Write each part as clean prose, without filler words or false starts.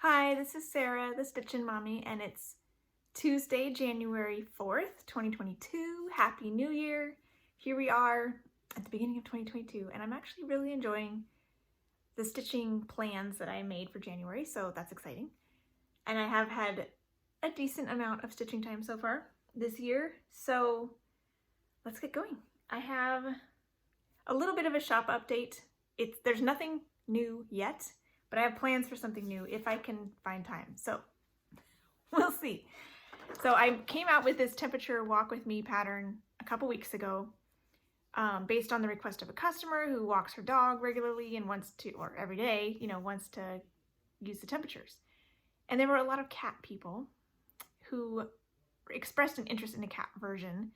Hi, this is Sarah, the Stitchin Mommy, and it's Tuesday, January 4th, 2022. Happy New Year! Here we are at the beginning of 2022, and I'm actually really enjoying the stitching plans that I made for January, so that's exciting. And I have had a decent amount of stitching time so far this year, so let's get going. I have a little bit of a shop update. There's nothing new yet, but I have plans for something new if I can find time. So we'll see. So I came out with this temperature walk with me pattern a couple weeks ago based on the request of a customer who walks her dog regularly and wants to, or every day, wants to use the temperatures. And there were a lot of cat people who expressed an interest in a cat version.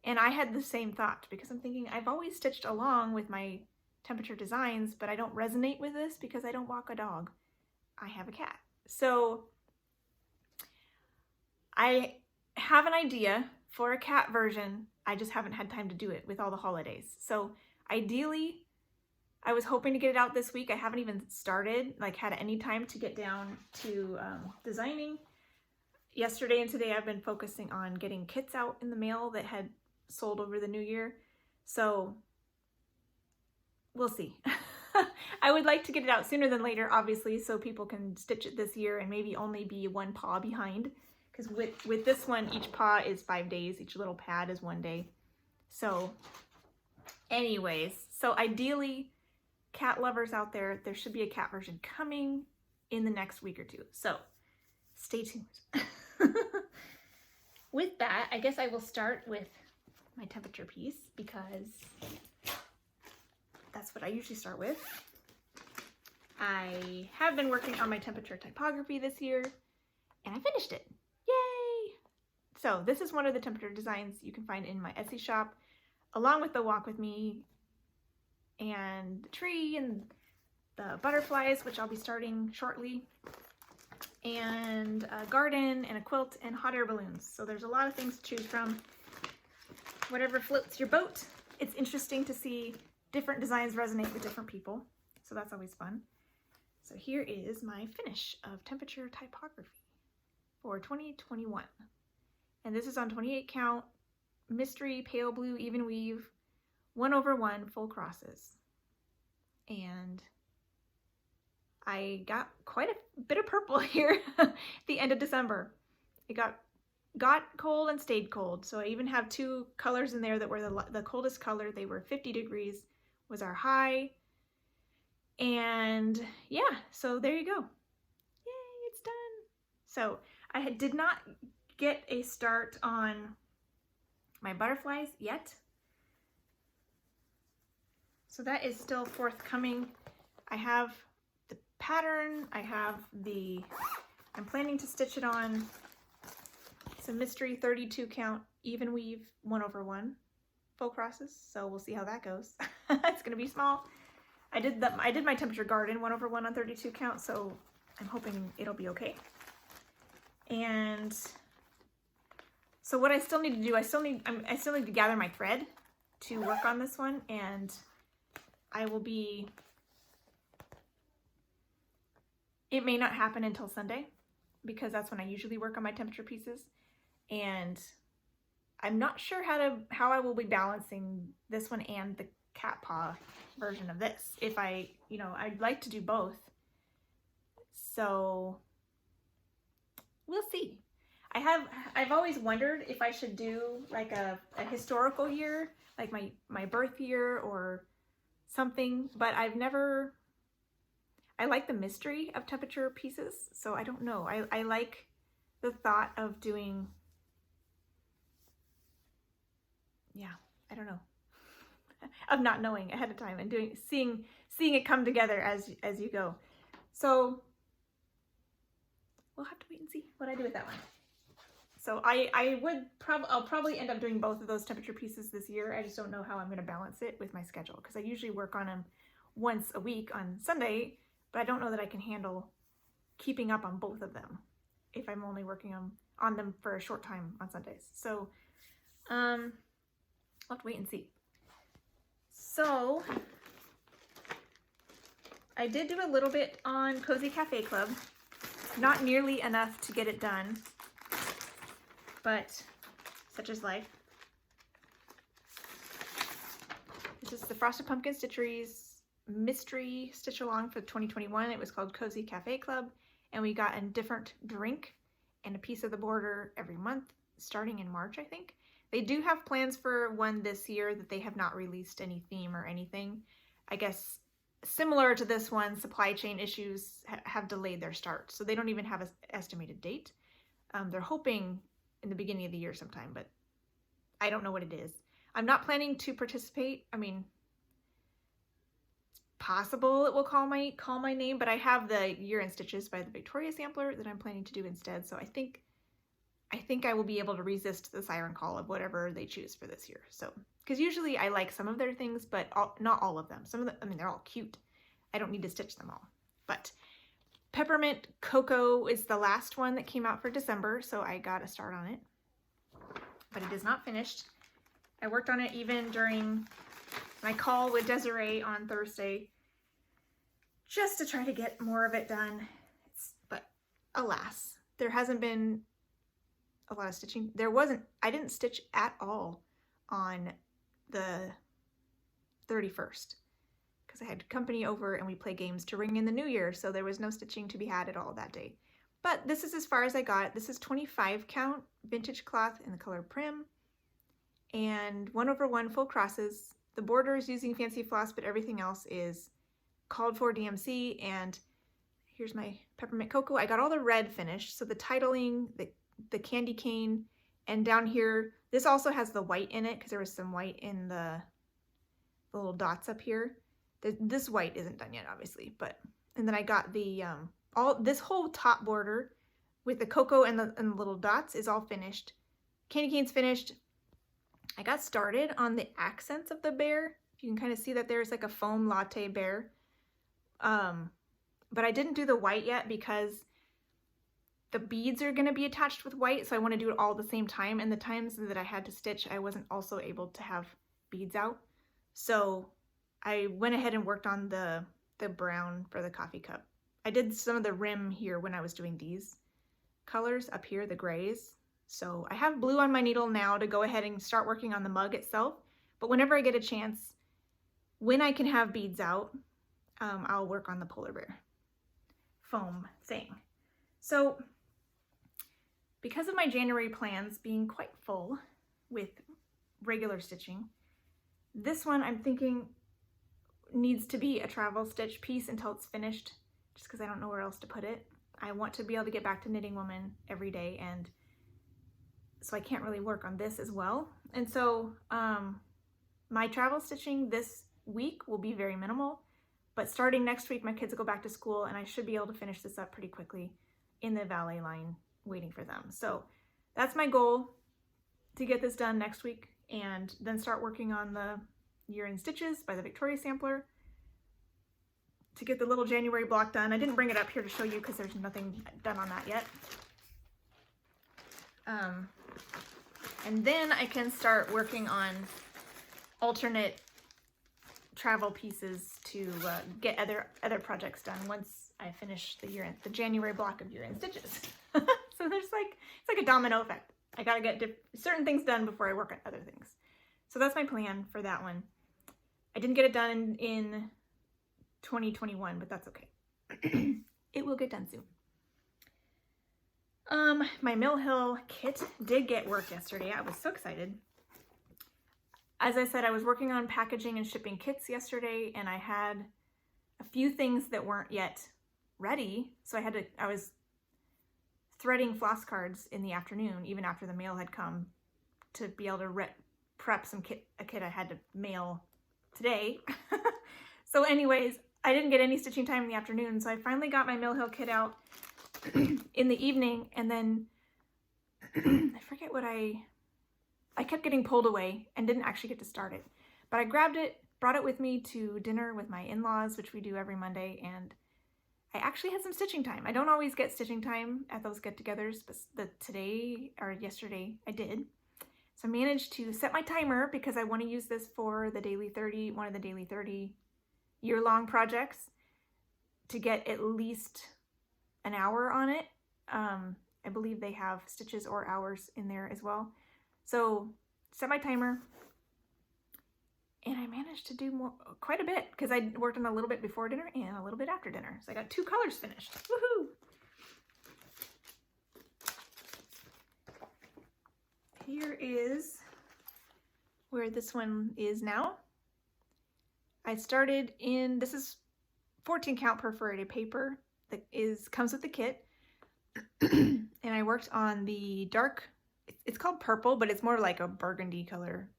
And I had the same thought because I'm thinking I've always stitched along with my temperature designs, but I don't resonate with this because I don't walk a dog. I have a cat. So I have an idea for a cat version. I just haven't had time to do it with all the holidays. So ideally, I was hoping to get it out this week. I haven't even started, had any time to get down to designing. Yesterday and today I've been focusing on getting kits out in the mail that had sold over the new year. So we'll see. I would like to get it out sooner than later, obviously, so people can stitch it this year and maybe only be one paw behind. Because with this one, each paw is 5 days. Each little pad is 1 day. So anyways, so ideally, cat lovers out there, there should be a cat version coming in the next week or two. So stay tuned. With that, I guess I will start with my temperature piece because that's what I usually start with. I have been working on my temperature typography this year and I finished it. Yay! So this is one of the temperature designs you can find in my Etsy shop, along with the walk with me and the tree and the butterflies, which I'll be starting shortly, and a garden and a quilt and hot air balloons. So there's a lot of things to choose from. Whatever floats your boat. It's interesting to see different designs resonate with different people. So that's always fun. So here is my finish of temperature typography for 2021. And this is on 28 count, mystery, pale blue, even weave, 1/1 full crosses. And I got quite a bit of purple here at the end of December. It got cold and stayed cold. So I even have two colors in there that were the coldest color. They were 50 degrees was our high. And yeah, so there you go. Yay, it's done. So I did not get a start on my butterflies yet. So that is still forthcoming. I have the pattern, I'm planning to stitch it on some mystery 32 count even weave 1/1 full crosses. So we'll see how that goes. It's gonna be small. I did my temperature garden 1/1 on 32 count, so I'm hoping it'll be okay. And so what I still need to do, I still need to gather my thread to work on this one, and it may not happen until Sunday because that's when I usually work on my temperature pieces. And I'm not sure how I will be balancing this one and the cat paw version of this. If I'd like to do both. So we'll see. I've always wondered if I should do like a historical year, like my birth year or something, but I like the mystery of temperature pieces, so I don't know. I like the thought of doing, I don't know, of not knowing ahead of time and seeing it come together as you go. So we'll have to wait and see what I do with that one. So I'll probably end up doing both of those temperature pieces this year. I just don't know how I'm going to balance it with my schedule because I usually work on them once a week on Sunday, but I don't know that I can handle keeping up on both of them if I'm only working on them for a short time on Sundays. So I'll have to wait and see. So I did do a little bit on Cozy Cafe Club. Not nearly enough to get it done, but such is life. This is the Frosted Pumpkin Stitcheries Mystery Stitch Along for 2021. It was called Cozy Cafe Club, and we got a different drink and a piece of the border every month, starting in March, I think. They do have plans for one this year that they have not released any theme or anything. I guess similar to this one, supply chain issues have delayed their start, so they don't even have an estimated date. They're hoping in the beginning of the year sometime, but I don't know what it is. I'm not planning to participate. I mean, it's possible it will call my name, but I have the Year in Stitches by the Victoria sampler that I'm planning to do instead, so I think I will be able to resist the siren call of whatever they choose for this year. So, because usually I like some of their things, but not all of them. Some of them, I mean, they're all cute. I don't need to stitch them all. But Peppermint Cocoa is the last one that came out for December, so I got a start on it. But it is not finished. I worked on it even during my call with Desiree on Thursday, just to try to get more of it done. But alas, there hasn't been a lot of stitching. I didn't stitch at all on the 31st because I had company over and we play games to ring in the new year, so there was no stitching to be had at all that day. But this is as far as I got. This is 25 count vintage cloth in the color Prim and 1/1 full crosses. The border is using fancy floss, but everything else is called for DMC. And here's my Peppermint Cocoa. I got all the red finished, so the titling, the candy cane, and down here, this also has the white in it because there was some white in the little dots up here. This white isn't done yet, obviously, and then I got the this whole top border with the cocoa and the little dots is all finished. Candy cane's finished. I got started on the accents of the bear. You can kind of see that there's like a foam latte bear, but I didn't do the white yet because the beads are going to be attached with white, so I want to do it all at the same time, and the times that I had to stitch, I wasn't also able to have beads out. So I went ahead and worked on the brown for the coffee cup. I did some of the rim here when I was doing these colors up here, the grays. So I have blue on my needle now to go ahead and start working on the mug itself, but whenever I get a chance, when I can have beads out, I'll work on the polar bear foam thing. So because of my January plans being quite full with regular stitching, this one I'm thinking needs to be a travel stitch piece until it's finished, just because I don't know where else to put it. I want to be able to get back to Knitting Woman every day, and so I can't really work on this as well. And so my travel stitching this week will be very minimal, but starting next week my kids will go back to school and I should be able to finish this up pretty quickly in the valet line waiting for them. So that's my goal, to get this done next week and then start working on the Year in Stitches by the Victoria sampler to get the little January block done. I didn't bring it up here to show you because there's nothing done on that yet. And then I can start working on alternate travel pieces to get other projects done once I finish the January block of Year in Stitches. So it's like a domino effect. I gotta get certain things done before I work on other things. So that's my plan for that one. I didn't get it done in 2021, but that's okay. It will get done soon. My Mill Hill kit did get work yesterday. I was so excited. As I said, I was working on packaging and shipping kits yesterday, and I had a few things that weren't yet ready. So I was threading floss cards in the afternoon, even after the mail had come, to be able to prep a kit I had to mail today. So anyways, I didn't get any stitching time in the afternoon, so I finally got my Mill Hill kit out in the evening, and then I forget what I kept getting pulled away and didn't actually get to start it. But I grabbed it, brought it with me to dinner with my in-laws, which we do every Monday, and I actually had some stitching time. I don't always get stitching time at those get-togethers, but yesterday I did. So I managed to set my timer because I want to use this for the Daily 30, one of the Daily 30 year-long projects, to get at least an hour on it. I believe they have stitches or hours in there as well. So set my timer, and I managed to do quite a bit because I worked on a little bit before dinner and a little bit after dinner. So I got 2 colors finished. Woohoo! Here is where this one is now. I started in, this is 14 count perforated paper that comes with the kit. And I worked on the dark, it's called purple, but it's more like a burgundy color.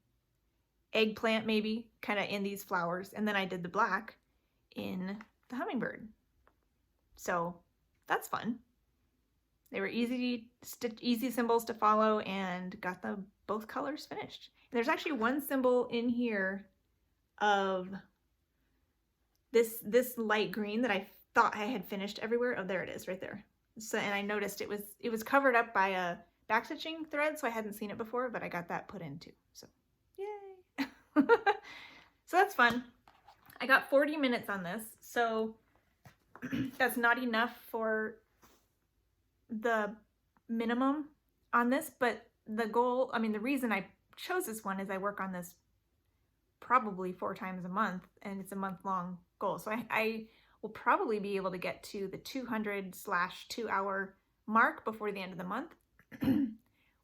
Eggplant maybe, kind of in these flowers. And then I did the black in the hummingbird. So that's fun. They were easy symbols to follow, and got both colors finished. And there's actually one symbol in here of this light green that I thought I had finished everywhere. Oh, there it is right there. So, and I noticed it was covered up by a backstitching thread, so I hadn't seen it before, but I got that put in too. So yay. So that's fun. I got 40 minutes on this, so that's not enough for the minimum on this, but the goal, I mean, the reason I chose this one is I work on this probably 4 times a month, and it's a month-long goal. So I will probably be able to get to the 200/2 hour mark before the end of the month,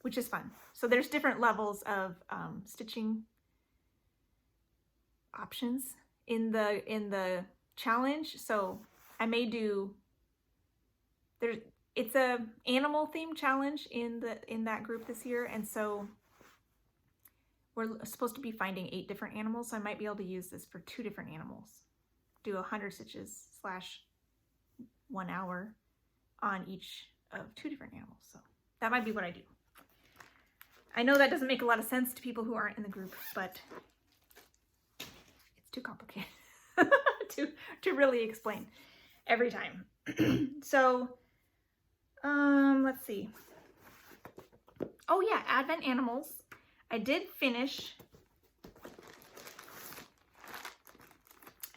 which is fun. So there's different levels of stitching options in the challenge. So I may do, it's a animal themed challenge in that group this year, and so we're supposed to be finding 8 different animals. So I might be able to use this for 2 different animals. Do 100 stitches / 1 hour on each of 2 different animals. So that might be what I do. I know that doesn't make a lot of sense to people who aren't in the group, but it's too complicated to really explain every time. So let's see. Oh yeah, Advent Animals. I did finish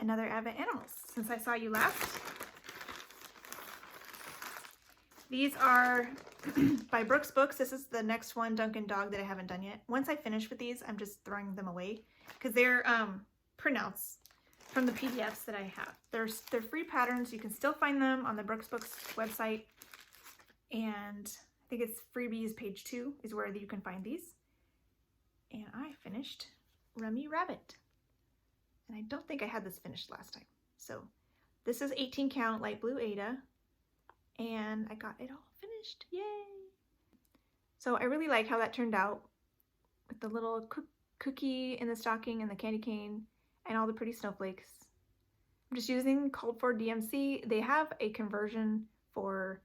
another Advent Animals since I saw you last. These are by Brooks Books. This is the next one, Duncan Dog, that I haven't done yet. Once I finish with these, I'm just throwing them away because they're printouts from the PDFs that I have. They're free patterns. You can still find them on the Brooks Books website. And I think it's freebies page 2 is where you can find these. And I finished Rummy Rabbit. And I don't think I had this finished last time. So this is 18 count light blue Ada. And I got it all finished. Yay! So I really like how that turned out with the little cookie in the stocking and the candy cane and all the pretty snowflakes. I'm just using Called For DMC. They have a conversion for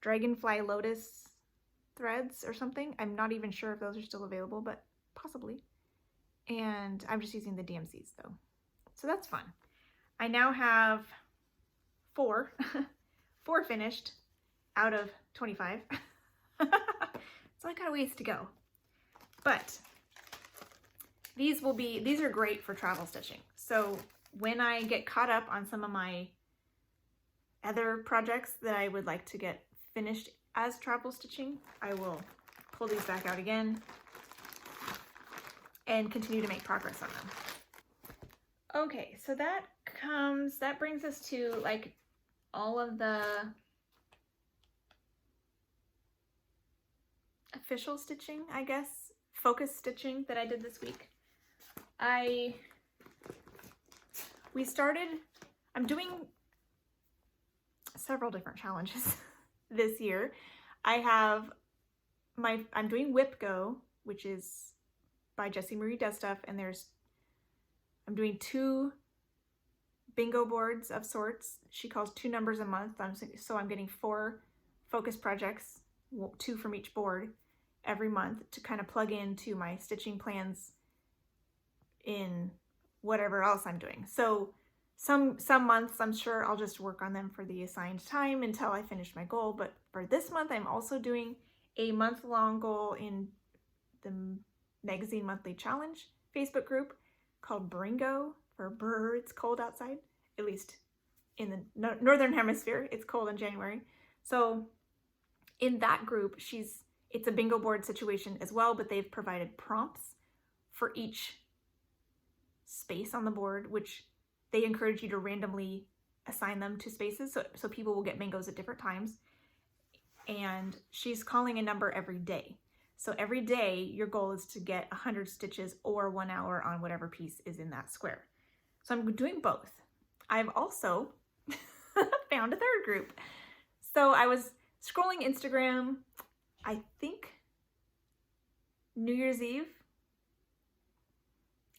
Dragonfly Lotus threads or something. I'm not even sure if those are still available, but possibly. And I'm just using the DMCs though. So that's fun. I now have 4 finished out of 25. So I got a ways to go. But these are great for travel stitching. So when I get caught up on some of my other projects that I would like to get finished as travel stitching, I will pull these back out again and continue to make progress on them. Okay, so that brings us to like all of the official stitching, I guess, focus stitching that I did this week. I'm doing several different challenges this year. I'm doing Whip Go, which is by Jessie Marie Does Stuff, and I'm doing 2 bingo boards of sorts. She calls 2 numbers a month, so I'm getting 4 focus projects, 2 from each board every month to kind of plug into my stitching plans in whatever else I'm doing. So some months I'm sure I'll just work on them for the assigned time until I finish my goal, but for this month I'm also doing a month-long goal in the Magazine Monthly Challenge Facebook group called Bringo, for Brr, it's cold outside, at least in the Northern Hemisphere. It's cold in January. So in that group, it's a bingo board situation as well, but they've provided prompts for each space on the board, which they encourage you to randomly assign them to spaces, so people will get bingos at different times. And she's calling a number every day. So every day, your goal is to get 100 stitches or 1 hour on whatever piece is in that square. So I'm doing both. I've also found a third group. So I was scrolling Instagram, I think New Year's Eve.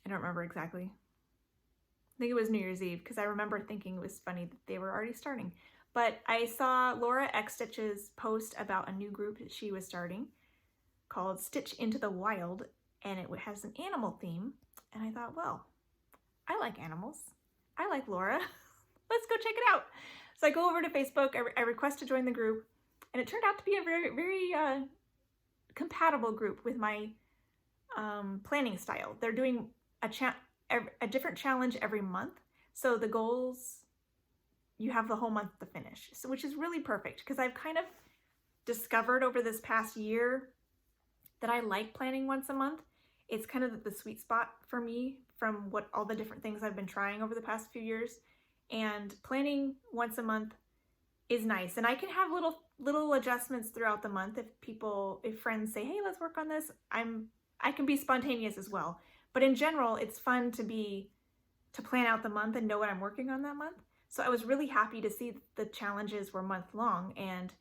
I don't remember exactly. I think it was New Year's Eve because I remember thinking it was funny that they were already starting. But I saw Laura X Stitch's post about a new group that she was starting called Stitch Into the Wild, and it has an animal theme. And I thought, well, I like animals. I like Laura. Let's go check it out. So I go over to Facebook, I request to join the group, and it turned out to be a very, very compatible group with my planning style. They're doing a different challenge every month. So the goals, you have the whole month to finish, so which is really perfect because I've kind of discovered over this past year that I like planning once a month. It's kind of the sweet spot for me from what all the different things I've been trying over the past few years. And planning once a month is nice. And I can have little adjustments throughout the month if friends say, hey, let's work on this. I can be spontaneous as well. But in general, it's fun to plan out the month and know what I'm working on that month. So I was really happy to see the challenges were month long, and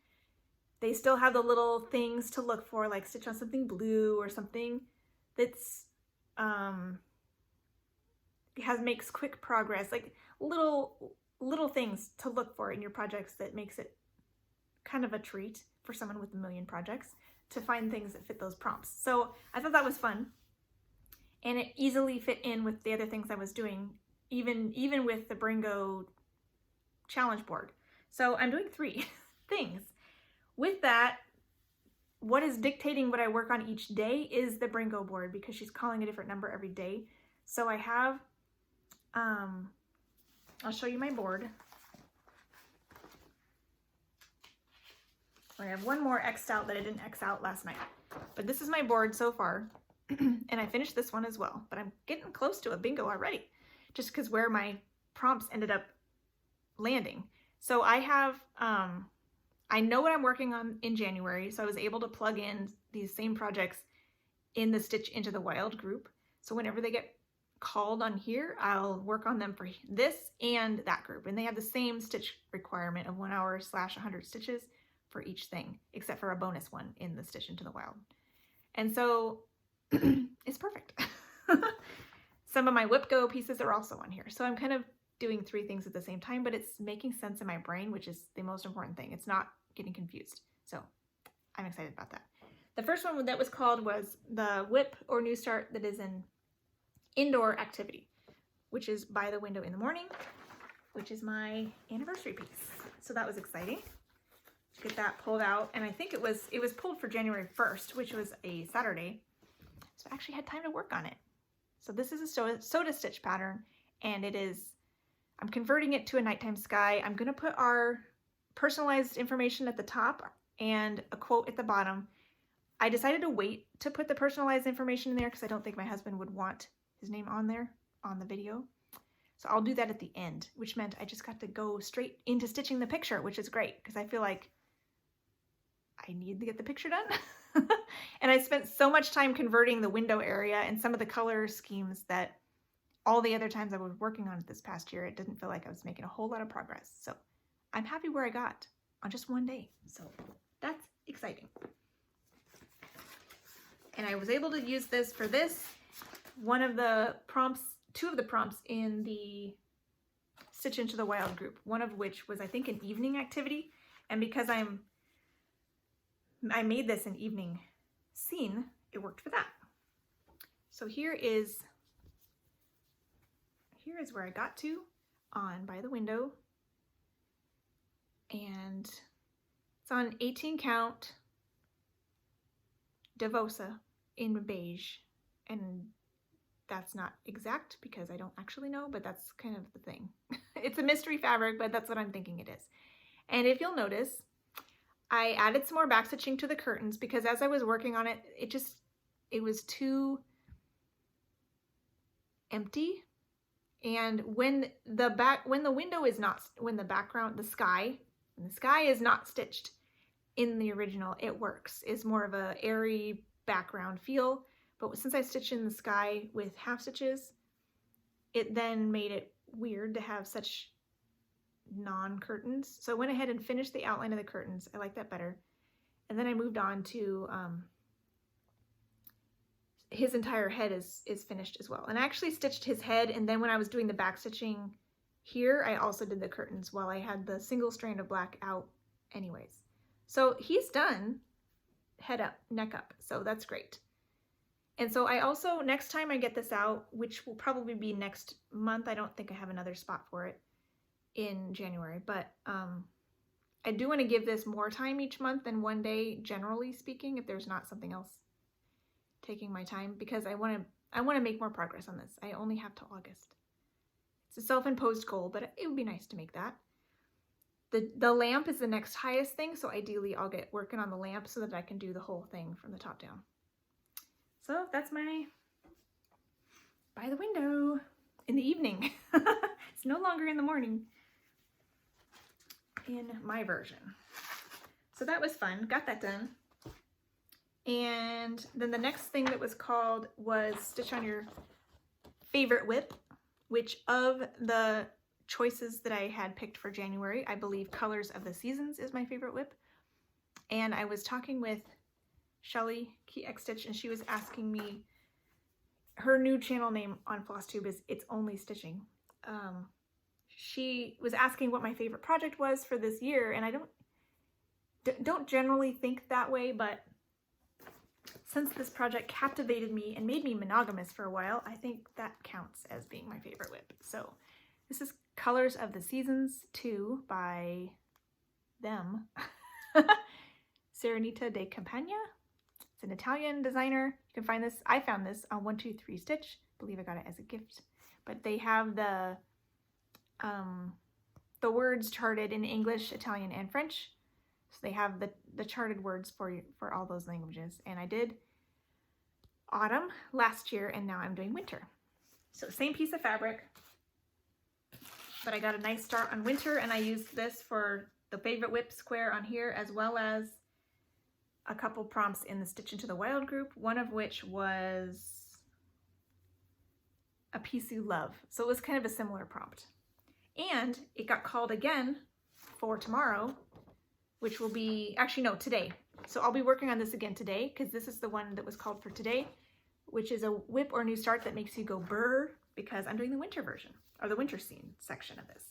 they still have the little things to look for, like stitch on something blue or something that's makes quick progress, like little things to look for in your projects that makes it kind of a treat for someone with a million projects to find things that fit those prompts. So I thought that was fun, and it easily fit in with the other things I was doing, even with the Bringo challenge board. So I'm doing 3 things. With that, what is dictating what I work on each day is the Bringo board, because she's calling a different number every day. So I have, I'll show you my board. I have one more X'd out that I didn't X out last night. But this is my board so far. And I finished this one as well. But I'm getting close to a bingo already, just because where my prompts ended up landing. So I have, I know what I'm working on in January, so I was able to plug in these same projects in the Stitch Into the Wild group. So whenever they get called on here, I'll work on them for this and that group. And they have the same stitch requirement of 1 hour / 100 stitches for each thing, except for a bonus one in the Stitch Into the Wild. And so it's perfect. Some of my Whip Go pieces are also on here. So I'm kind of doing 3 things at the same time, but it's making sense in my brain, which is the most important thing. It's not getting confused. So I'm excited about that. The first one that was called was the Whip or New Start, that is an indoor activity, which is by the window in the morning, which is my anniversary piece. So that was exciting to get that pulled out. And I think it was pulled for January 1st, which was a Saturday. So I actually had time to work on it. So this is a soda stitch pattern, and I'm converting it to a nighttime sky. I'm gonna put our personalized information at the top and a quote at the bottom. I decided to wait to put the personalized information in there because I don't think my husband would want his name on there on the video. So I'll do that at the end, which meant I just got to go straight into stitching the picture, which is great because I feel like I need to get the picture done. And I spent so much time converting the window area and some of the color schemes that all the other times I was working on it this past year, it didn't feel like I was making a whole lot of progress. So I'm happy where I got on just one day. So that's exciting. And I was able to use this for this. One of the prompts, 2 of the prompts in the Stitch Into the Wild group, one of which was, I think, an evening activity. And because I made this an evening scene, it worked for that. So here is where I got to on By the Window. And it's on 18 count Devosa in beige. And that's not exact because I don't actually know, but that's kind of the thing. It's a mystery fabric, but that's what I'm thinking it is. And if you'll notice, I added some more back stitching to the curtains because as I was working on it, it was too empty. And when the sky is not stitched in the original, it works. It's more of a airy background feel. But since I stitched in the sky with half stitches, it then made it weird to have such non-curtains. So I went ahead and finished the outline of the curtains. I like that better. And then I moved on to his entire head is finished as well. And I actually stitched his head, and then when I was doing the back stitching here, I also did the curtains while I had the single strand of black out anyways. So he's done head up, neck up, so that's great. And so I also, next time I get this out, which will probably be next month, I don't think I have another spot for it in January, but I do want to give this more time each month than one day, generally speaking, if there's not something else taking my time, because I want to make more progress on this. I only have till August. It's a self-imposed goal, but it would be nice to make that. The lamp is the next highest thing, so ideally I'll get working on the lamp so that I can do the whole thing from the top down. So that's my by the window in the evening. It's no longer in the morning in my version. So that was fun, got that done. And then the next thing that was called was Stitch on Your Favorite Whip, which of the choices that I had picked for January, I believe Colors of the Seasons is my favorite whip. And I was talking with Shelly Key X Stitch, and she was asking me, her new channel name on Flosstube is It's Only Stitching. She was asking what my favorite project was for this year, and I don't generally think that way, but since this project captivated me and made me monogamous for a while, I think that counts as being my favorite whip. So this is Colors of the Seasons 2 by them. Serenita de Campagna. It's an Italian designer. You can find this, I found this on 123 Stitch. I believe I got it as a gift. But they have the words charted in English, Italian, and French. So they have the charted words for all those languages. And I did autumn last year, and now I'm doing winter. So same piece of fabric, but I got a nice start on winter, and I used this for the favorite whip square on here, as well as a couple prompts in the Stitch Into the Wild group, one of which was A Piece You Love. So it was kind of a similar prompt. And it got called again for tomorrow, which will be, actually no, today. So I'll be working on this again today, because this is the one that was called for today, which is a whip or new start that makes you go brr, because I'm doing the winter version, or the winter scene section of this.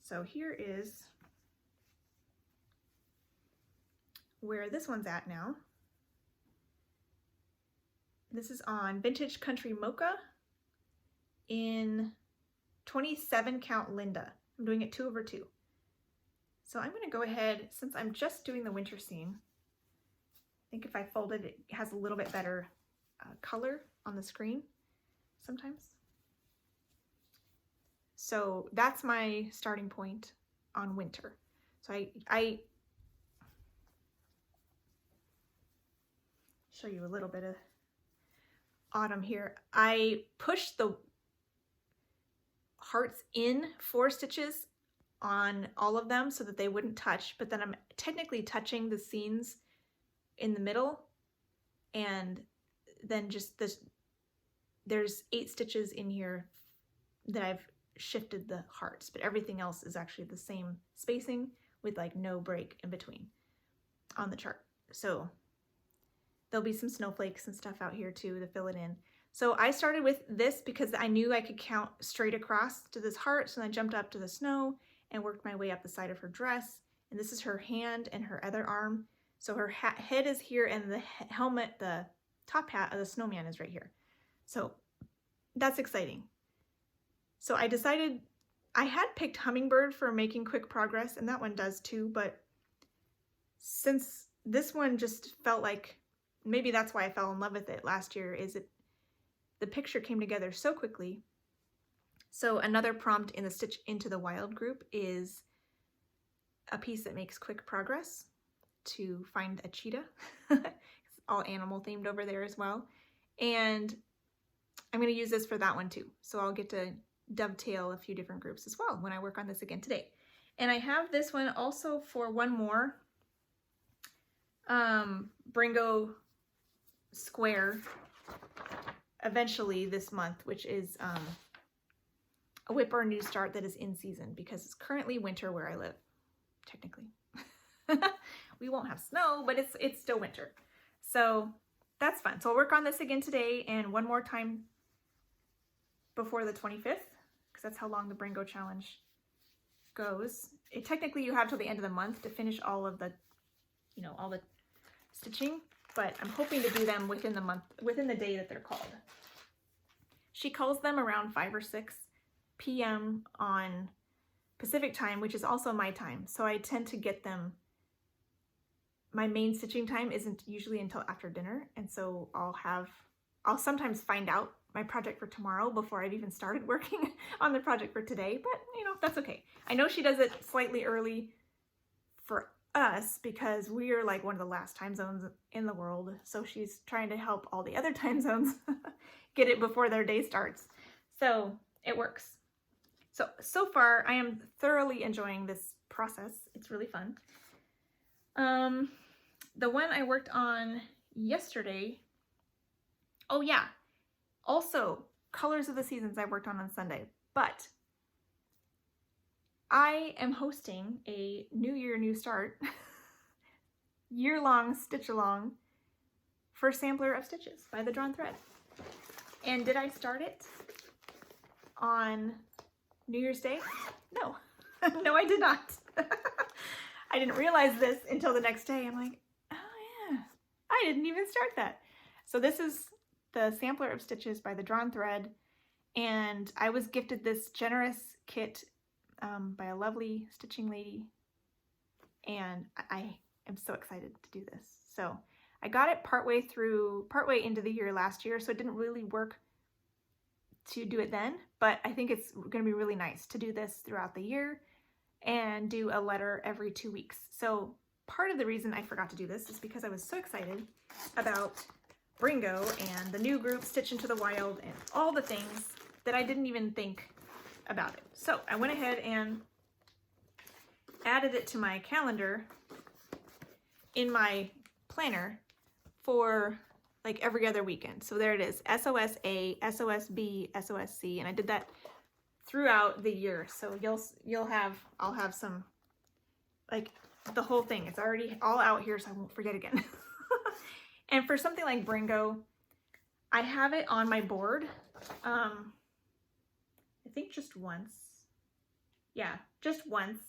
So here is where this one's at now. This is on Vintage Country Mocha in 27 count Linda. I'm doing it 2/2. So I'm going to go ahead, since I'm just doing the winter scene, I think if I fold it, it has a little bit better color on the screen sometimes. So that's my starting point on winter. So I show you a little bit of autumn here. I pushed the hearts in 4 stitches on all of them so that they wouldn't touch, but then I'm technically touching the scenes in the middle, and then just this, there's 8 stitches in here that I've shifted the hearts, but everything else is actually the same spacing with like no break in between on the chart. So there'll be some snowflakes and stuff out here too to fill it in. So I started with this because I knew I could count straight across to this heart, so I jumped up to the snow and worked my way up the side of her dress. And this is her hand and her other arm. So her head is here, and the helmet, the top hat of the snowman is right here. So that's exciting. So I decided, I had picked Hummingbird for making quick progress, and that one does too, but since this one just felt like, maybe that's why I fell in love with it last year, is the picture came together so quickly. So another prompt in the Stitch Into the Wild group is a piece that makes quick progress to find a cheetah. It's all animal themed over there as well. And I'm going to use this for that one too. So I'll get to dovetail a few different groups as well when I work on this again today. And I have this one also for one more Bringo square eventually this month, which is a whip or a new start that is in season because it's currently winter where I live, technically. We won't have snow, but it's still winter. So that's fun. So I'll work on this again today and one more time before the 25th, because that's how long the Bringo challenge goes. Technically you have till the end of the month to finish all of the, you know, all the stitching, but I'm hoping to do them within the month, within the day that they're called. She calls them around 5 or 6 p.m. on Pacific time, which is also my time. So I tend to get them, my main stitching time isn't usually until after dinner. And so I'll sometimes find out my project for tomorrow before I've even started working on the project for today, but you know, that's okay. I know she does it slightly early for us because we are like one of the last time zones in the world. So she's trying to help all the other time zones get it before their day starts. So it works. So far I am thoroughly enjoying this process. It's really fun. The one I worked on yesterday, oh yeah, also Colors of the Seasons I worked on Sunday, but I am hosting a New Year, New Start year-long stitch-along for Sampler of Stitches by The Drawn Thread. And did I start it on New Year's Day? No. No, I did not. I didn't realize this until the next day. I'm like, oh yeah, I didn't even start that. So this is the Sampler of Stitches by The Drawn Thread, and I was gifted this generous kit by a lovely stitching lady, and I am so excited to do this. So I got it partway into the year last year, so it didn't really work to do it then, but I think it's going to be really nice to do this throughout the year and do a letter every 2 weeks. So part of the reason I forgot to do this is because I was so excited about Bringo and the new group Stitch Into the Wild and all the things that I didn't even think about it. So I went ahead and added it to my calendar in my planner for like every other weekend. So there it is, SOS-A, SOS-B, SOS-C, and I did that throughout the year. So I'll have some, like the whole thing. It's already all out here so I won't forget again. And for something like Bringo, I have it on my board, I think just once. Yeah, just once.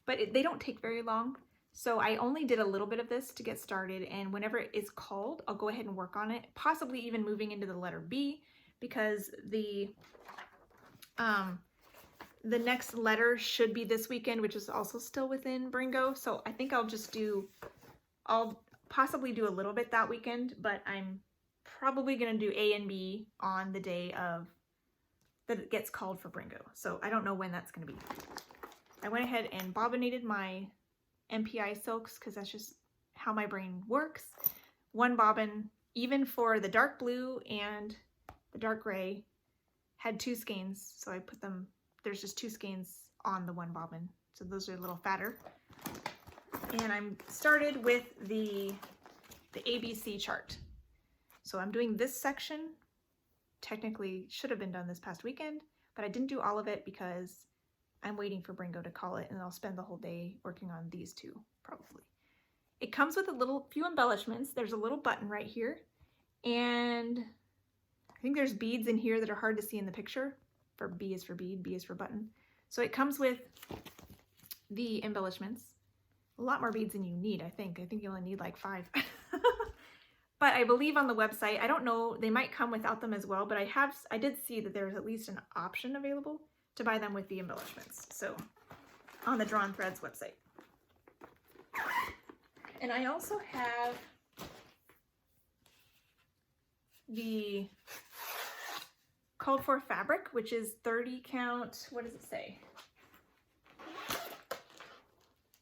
But they don't take very long. So I only did a little bit of this to get started, and whenever it is called, I'll go ahead and work on it, possibly even moving into the letter B, because the next letter should be this weekend, which is also still within Bringo. So I think I'll possibly do a little bit that weekend, but I'm probably going to do A and B on the day of that it gets called for Bringo. So I don't know when that's going to be. I went ahead and bobbinated my MPI silks because that's just how my brain works. One bobbin, even for the dark blue and the dark gray, had 2 skeins. So I put them, there's just 2 skeins on the one bobbin. So those are a little fatter. And I'm started with the ABC chart. So I'm doing this section. Technically should have been done this past weekend, but I didn't do all of it because I'm waiting for Bringo to call it, and I'll spend the whole day working on these 2, probably. It comes with a few embellishments. There's a little button right here, and I think there's beads in here that are hard to see in the picture. For B is for bead, B is for button. So it comes with the embellishments. A lot more beads than you need, I think. I think you only need like 5. But I believe on the website, I don't know, they might come without them as well, but I did see that there's at least an option available to buy them with the embellishments. So on the Drawn Threads website. And I also have the called for fabric, which is 30 count. What does it say?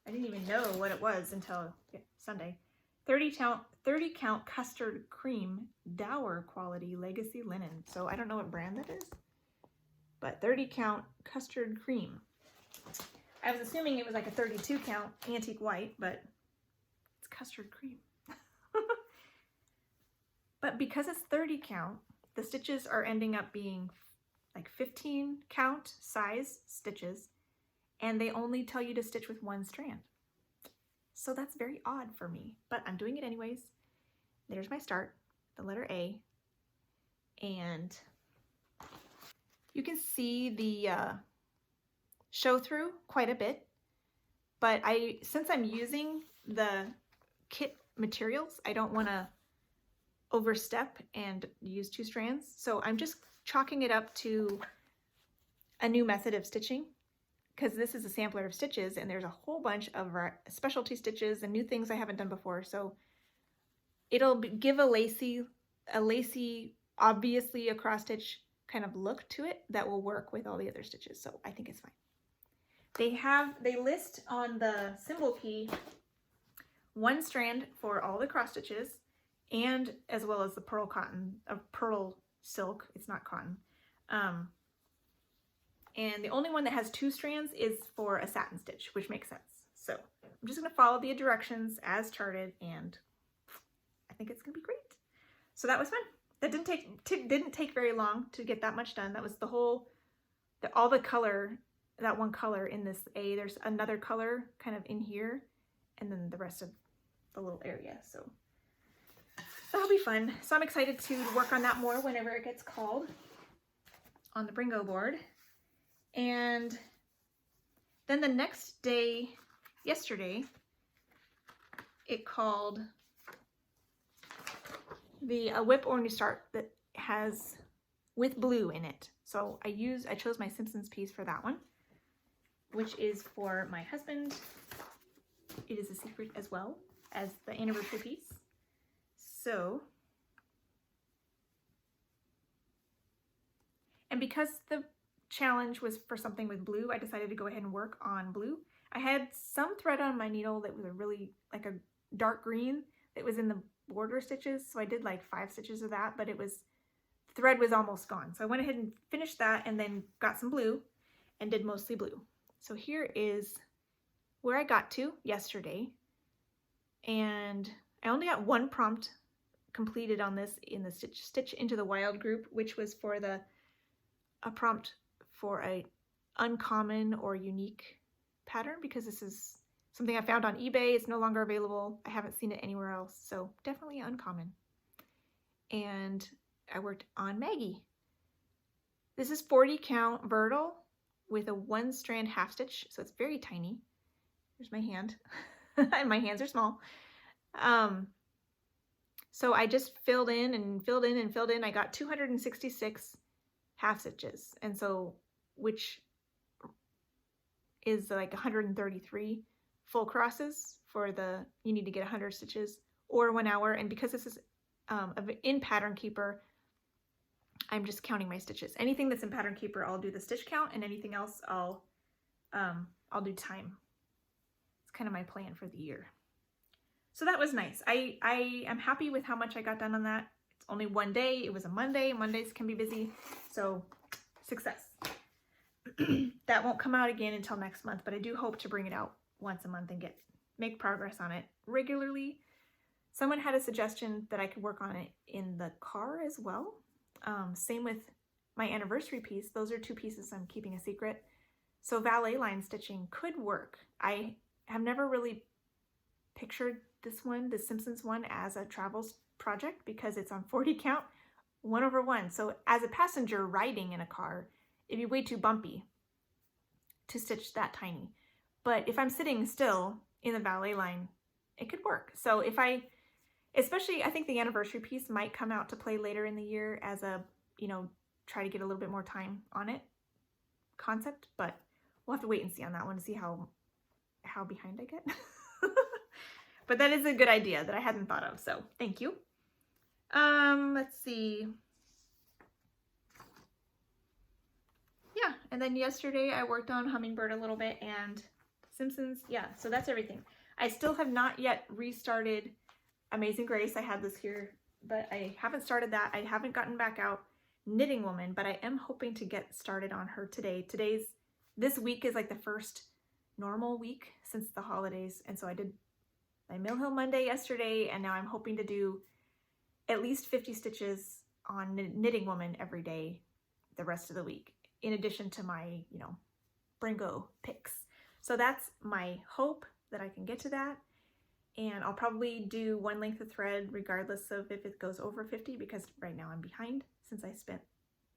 I didn't even know what it was until Sunday. 30 count custard cream, dower quality legacy linen. So I don't know what brand that is, but 30 count custard cream. I was assuming it was like a 32 count antique white, but it's custard cream. But because it's 30 count, the stitches are ending up being like 15 count size stitches, and they only tell you to stitch with one strand. So that's very odd for me, but I'm doing it anyways. There's my start, the letter A, and you can see the show through quite a bit, but since I'm using the kit materials, I don't want to overstep and use 2 strands, so I'm just chalking it up to a new method of stitching, because this is a sampler of stitches and there's a whole bunch of specialty stitches and new things I haven't done before, so it'll give a lacy, obviously a cross stitch kind of look to it that will work with all the other stitches, so I think it's fine. They list on the symbol key 1 strand for all the cross stitches, and as well as the pearl silk. It's not cotton. And the only one that has 2 strands is for a satin stitch, which makes sense. So I'm just going to follow the directions as charted, and I think it's going to be great. So that was fun. That didn't take very long to get that much done. That was all the color, that one color in this A. There's another color kind of in here, and then the rest of the little area. So that'll be fun. So I'm excited to work on that more whenever it gets called on the Bringo board. And then the next day, yesterday, it called the Whip or New Start that has with blue in it. So I chose my Simpsons piece for that one, which is for my husband. It is a secret as well as the anniversary piece. So, and because the challenge was for something with blue, I decided to go ahead and work on blue. I had some thread on my needle that was like a dark green that was in the border stitches, so I did like 5 stitches of that, but the thread was almost gone. So I went ahead and finished that and then got some blue and did mostly blue. So here is where I got to yesterday, and I only got 1 prompt completed on this in the Stitch into the Wild group, which was for a prompt for a uncommon or unique pattern, because this is something I found on eBay. It's no longer available. I haven't seen it anywhere else, so definitely uncommon. And I worked on Maggie. This is 40 count vertical with a 1 strand half stitch, so it's very tiny. There's my hand, and my hands are small. So I just filled in and filled in and filled in. I got 266 half stitches, and so which is like 133 full crosses for you need to get 100 stitches or 1 hour. And because this is in Pattern Keeper, I'm just counting my stitches. Anything that's in Pattern Keeper, I'll do the stitch count, and anything else I'll do time. It's kind of my plan for the year. So that was nice. I am happy with how much I got done on that. It's only 1 day. It was a Monday. Mondays can be busy. So success. That won't come out again until next month, but I do hope to bring it out once a month and make progress on it regularly. Someone had a suggestion that I could work on it in the car as well. Same with my anniversary piece. Those are 2 pieces I'm keeping a secret. So valet line stitching could work. I have never really pictured this one, the Simpsons one, as a travel project because it's on 40 count, 1/1. So as a passenger riding in a car, it'd be way too bumpy to stitch that tiny. But if I'm sitting still in the valet line, it could work. So especially I think the anniversary piece might come out to play later in the year as a, try to get a little bit more time on it concept, but we'll have to wait and see on that one to see how behind I get. But that is a good idea that I hadn't thought of, so thank you. Let's see. Yeah, and then yesterday I worked on Hummingbird a little bit and Simpsons. Yeah, so that's everything. I still have not yet restarted Amazing Grace. I had this here, but I haven't started that. I haven't gotten back out Knitting Woman, but I am hoping to get started on her today. This week is like the first normal week since the holidays, and so I did my Mill Hill Monday yesterday, and now I'm hoping to do at least 50 stitches on Knitting Woman every day the rest of the week, in addition to my, Bringo picks. So that's my hope, that I can get to that. And I'll probably do one length of thread regardless of if it goes over 50, because right now I'm behind since I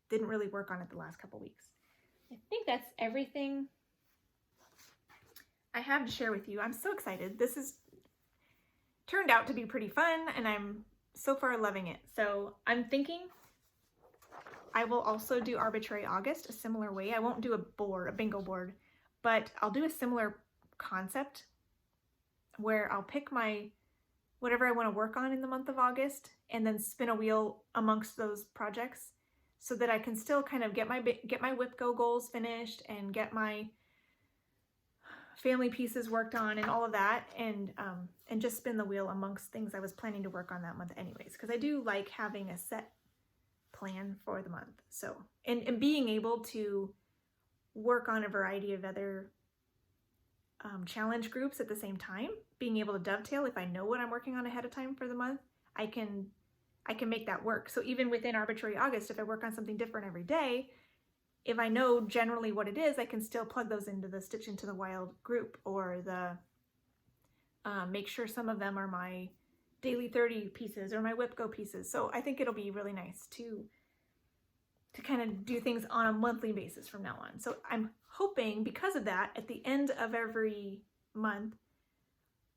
didn't really work on it the last couple weeks. I think that's everything I have to share with you. I'm so excited. This has turned out to be pretty fun, and I'm so far loving it. So I'm thinking I will also do Arbitrary August a similar way. I won't do a bingo board, but I'll do a similar concept where I'll pick whatever I want to work on in the month of August and then spin a wheel amongst those projects so that I can still kind of get my whip go goals finished and get my family pieces worked on and all of that, and just spin the wheel amongst things I was planning to work on that month anyways, because I do like having a set plan for the month. So, and being able to work on a variety of other challenge groups at the same time, being able to dovetail. If I know what I'm working on ahead of time for the month, I can make that work. So even within Arbitrary August, if I work on something different every day, if I know generally what it is, I can still plug those into the Stitch into the Wild group, or the make sure some of them are my daily 30 pieces or my whip go pieces. So I think it'll be really nice to kind of do things on a monthly basis from now on. So I'm hoping, because of that, at the end of every month,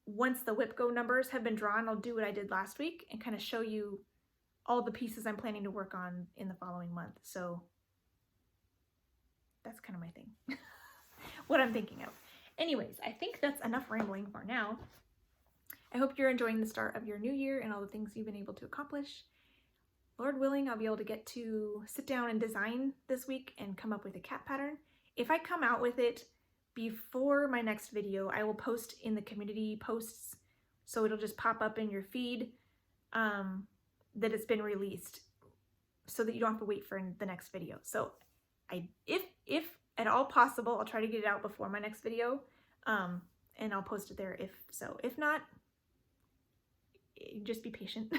once the whip go numbers have been drawn, I'll do what I did last week and kind of show you all the pieces I'm planning to work on in the following month. So that's kind of my thing, what I'm thinking of. Anyways, I think that's enough rambling for now. I hope you're enjoying the start of your new year and all the things you've been able to accomplish. Lord willing, I'll be able to get to sit down and design this week and come up with a cat pattern. If I come out with it before my next video, I will post in the community posts, so it'll just pop up in your feed that it's been released, so that you don't have to wait for the next video. So if at all possible, I'll try to get it out before my next video, and I'll post it there if so. If not, just be patient.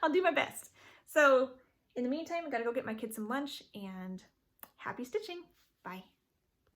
I'll do my best. So in the meantime, I gotta go get my kids some lunch, and happy stitching. Bye.